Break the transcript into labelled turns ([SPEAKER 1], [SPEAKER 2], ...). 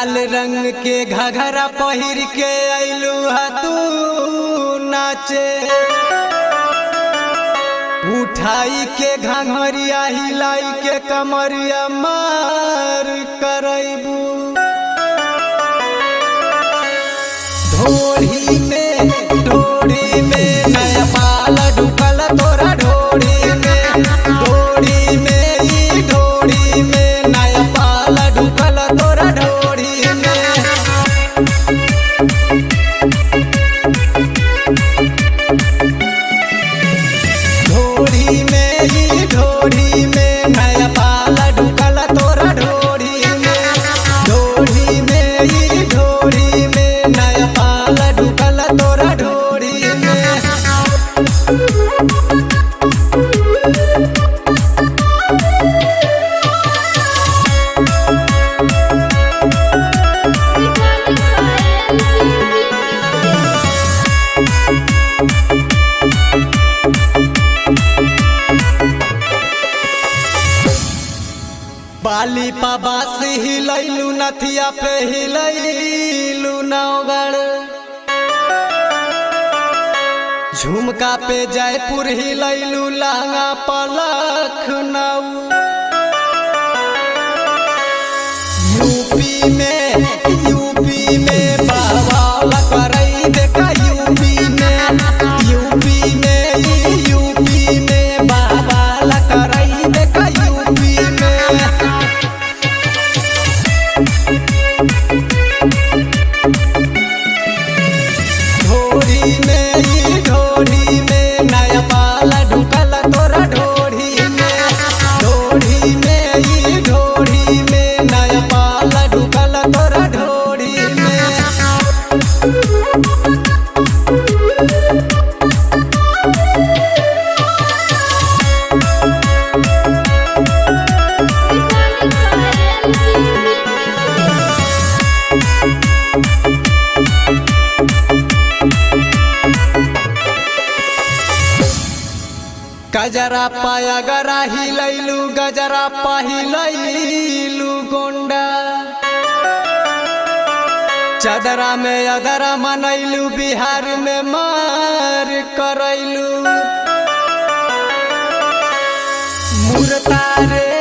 [SPEAKER 1] लाल रंग के घघरा पहिर के आइलू तू नाचे, उठाई के घंघरिया हिलाई के कमरिया मार करैबू। ढोड़ी में नया पाल ढुकल तोरा ढोड़ी में, ढोड़ी में नया पाल ढुकल तोरा ढोड़ी में। ढोड़ी में नया पाल ढुकल तोरा ढोड़ी में, ढोड़ी में नया पाल ढुकल तोरा ढोड़ी में। बाली पा बास हिलैलू नथिया पे हिलैलू नौगढ़, झुमका पे जयपुर हिलैलू लहंगा पलख नऊ। यूपी में बाबा करई देखा यूपी में बाबा करई देखा यूपी में। ढोड़ी में नया पाल ढुकल तोरा ढोड़ी में, ढोड़ी में नया पाल ढुकल तोरा ढोड़ी में। गजरा पाया गरा हिलैलू, गजरा पहिलैलू गोंडा, चदरा में अदरा मनैलू, बिहार में मार करैलू। मुरतारे